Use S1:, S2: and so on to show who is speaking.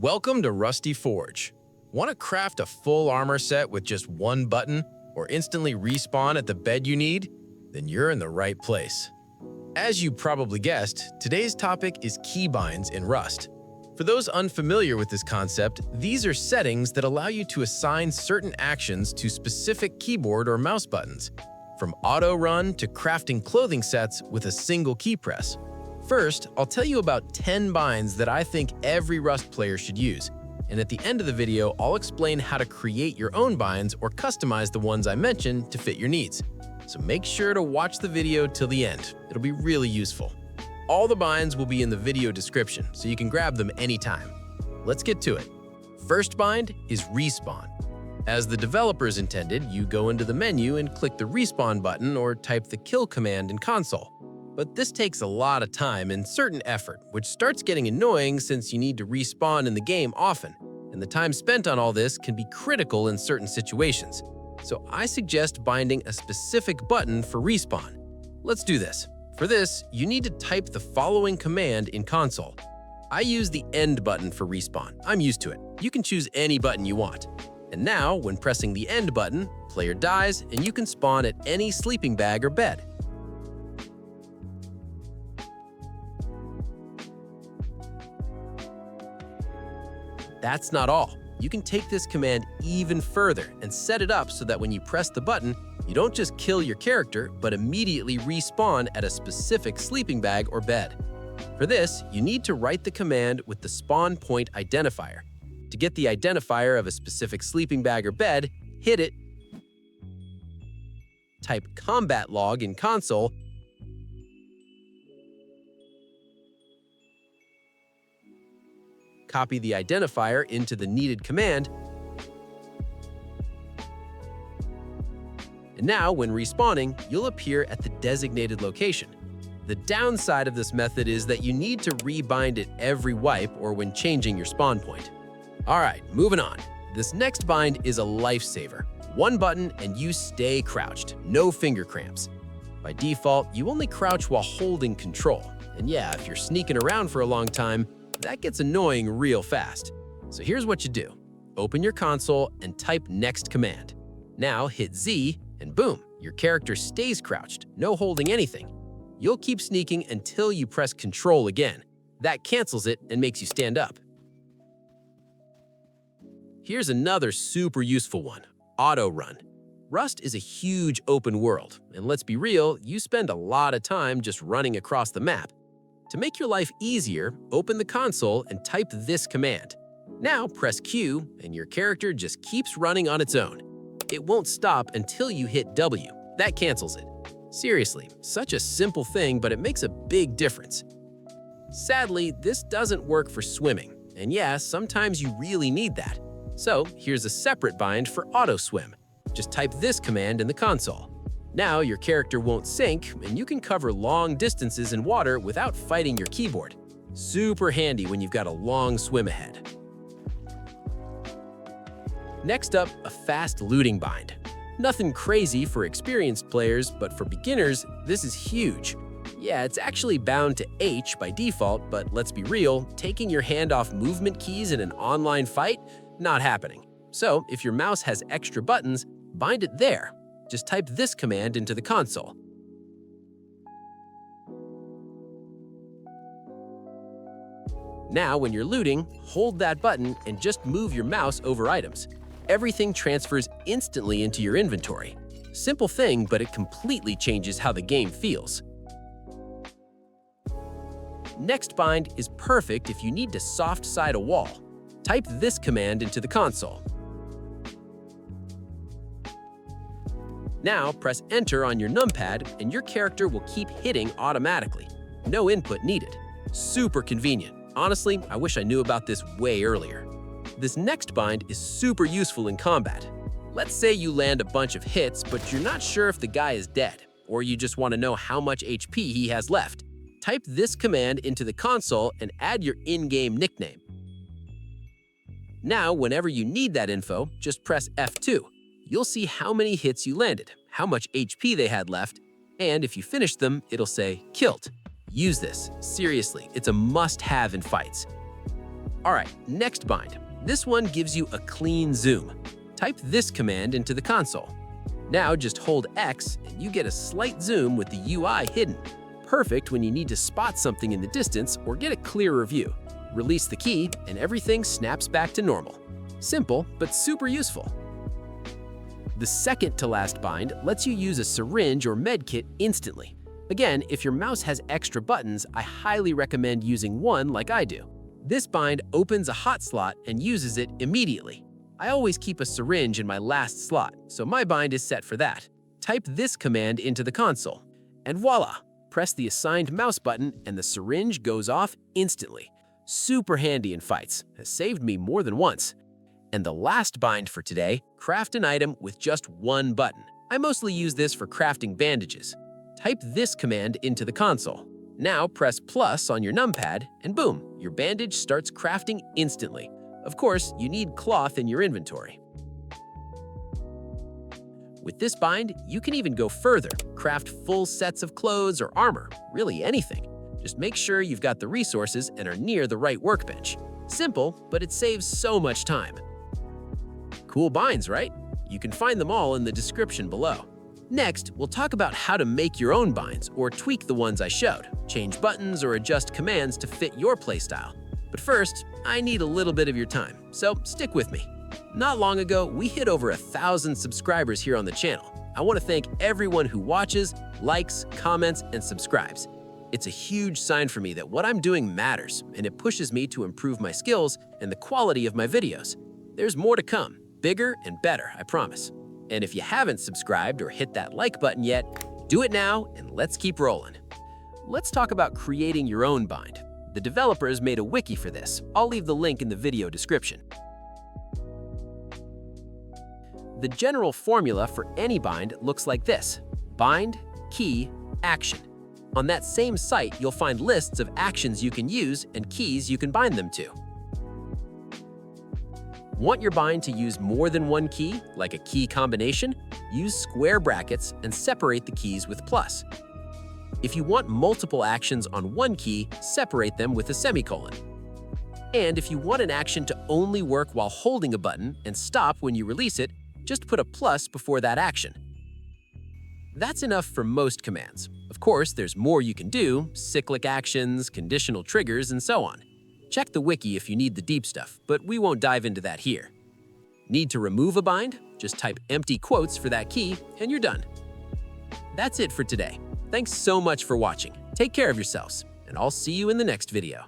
S1: Welcome to Rusty Forge. Want to craft a full armor set with just one button or instantly respawn at the bed you need? Then you're in the right place. As you probably guessed, today's topic is keybinds in Rust. For those unfamiliar with this concept, these are settings that allow you to assign certain actions to specific keyboard or mouse buttons, from auto run to crafting clothing sets with a single key press. First, I'll tell you about 10 binds that I think every Rust player should use, and at the end of the video, I'll explain how to create your own binds or customize the ones I mentioned to fit your needs. So make sure to watch the video till the end. It'll be really useful. All the binds will be in the video description, so you can grab them anytime. Let's get to it. First bind is Respawn. As the developers intended, you go into the menu and click the Respawn button or type the kill command in console. But this takes a lot of time and certain effort, which starts getting annoying since you need to respawn in the game often, and the time spent on all this can be critical in certain situations. So I suggest binding a specific button for respawn. Let's do this. For this, you need to type the following command in console. I use the end button for respawn. I'm used to it. You can choose any button you want. And now, when pressing the end button, player dies and you can spawn at any sleeping bag or bed. That's not all. You can take this command even further and set it up so that when you press the button, you don't just kill your character, but immediately respawn at a specific sleeping bag or bed. For this, you need to write the command with the spawn point identifier. To get the identifier of a specific sleeping bag or bed, hit it, type combatlog in console, copy the identifier into the needed command, and now when respawning, you'll appear at the designated location. The downside of this method is that you need to rebind it every wipe or when changing your spawn point. All right, moving on. This next bind is a lifesaver. One button and you stay crouched, no finger cramps. By default, you only crouch while holding control. And yeah, if you're sneaking around for a long time, that gets annoying real fast. So here's what you do. Open your console and type next command. Now hit Z and boom, your character stays crouched, no holding anything. You'll keep sneaking until you press Control again. That cancels it and makes you stand up. Here's another super useful one, auto run. Rust is a huge open world, and let's be real, you spend a lot of time just running across the map. To make your life easier, open the console and type this command. Now press Q and your character just keeps running on its own. It won't stop until you hit W. That cancels it. Seriously, such a simple thing, but it makes a big difference. Sadly, this doesn't work for swimming, and yeah, sometimes you really need that. So here's a separate bind for auto swim. Just type this command in the console. Now your character won't sink, and you can cover long distances in water without fighting your keyboard. Super handy when you've got a long swim ahead. Next up, a fast looting bind. Nothing crazy for experienced players, but for beginners, this is huge. Yeah, it's actually bound to H by default, but let's be real, taking your hand off movement keys in an online fight? Not happening. So if your mouse has extra buttons, bind it there. Just type this command into the console. Now, when you're looting, hold that button and just move your mouse over items. Everything transfers instantly into your inventory. Simple thing, but it completely changes how the game feels. Next bind is perfect if you need to soft side a wall. Type this command into the console. Now press Enter on your numpad and your character will keep hitting automatically. No input needed. Super convenient. Honestly, I wish I knew about this way earlier. This next bind is super useful in combat. Let's say you land a bunch of hits, but you're not sure if the guy is dead, or you just want to know how much HP he has left. Type this command into the console and add your in-game nickname. Now, whenever you need that info, just press F2. You'll see how many hits you landed, how much HP they had left, and if you finish them, it'll say killed. Use this. Seriously, it's a must-have in fights.
S2: All right, next bind. This one gives you a clean zoom. Type this command into the console. Now just hold X and you get a slight zoom with the UI hidden. Perfect when you need to spot something in the distance or get a clearer view. Release the key and everything snaps back to normal. Simple, but super useful. The second to last bind lets you use a syringe or med kit instantly. Again, if your mouse has extra buttons, I highly recommend using one like I do. This bind opens a hot slot and uses it immediately. I always keep a syringe in my last slot, so my bind is set for that. Type this command into the console, and voila! Press the assigned mouse button and the syringe goes off instantly. Super handy in fights, has saved me more than once. And the last bind for today, craft an item with just one button. I mostly use this for crafting bandages. Type this command into the console. Now press plus on your numpad and boom, your bandage starts crafting instantly. Of course, you need cloth in your inventory. With this bind, you can even go further, craft full sets of clothes or armor, really anything. Just make sure you've got the resources and are near the right workbench. Simple, but it saves so much time. Cool binds, right? You can find them all in the description below. Next, we'll talk about how to make your own binds or tweak the ones I showed, change buttons or adjust commands to fit your playstyle. But first, I need a little bit of your time, so stick with me. Not long ago, we hit over 1,000 subscribers here on the channel. I want to thank everyone who watches, likes, comments, and subscribes. It's a huge sign for me that what I'm doing matters, and it pushes me to improve my skills and the quality of my videos. There's more to come, bigger and better, I promise. And if you haven't subscribed or hit that like button yet, do it now and let's keep rolling. Let's talk about creating your own bind. The developers made a wiki for this. I'll leave the link in the video description. The general formula for any bind looks like this: bind, key, action. On that same site, you'll find lists of actions you can use and keys you can bind them to. Want your bind to use more than one key, like a key combination? Use square brackets and separate the keys with plus. If you want multiple actions on one key, separate them with a semicolon. And if you want an action to only work while holding a button and stop when you release it, just put a plus before that action. That's enough for most commands. Of course, there's more you can do: cyclic actions, conditional triggers, and so on. Check the wiki if you need the deep stuff, but we won't dive into that here. Need to remove a bind? Just type empty quotes for that key, and you're done. That's it for today. Thanks so much for watching. Take care of yourselves, and I'll see you in the next video.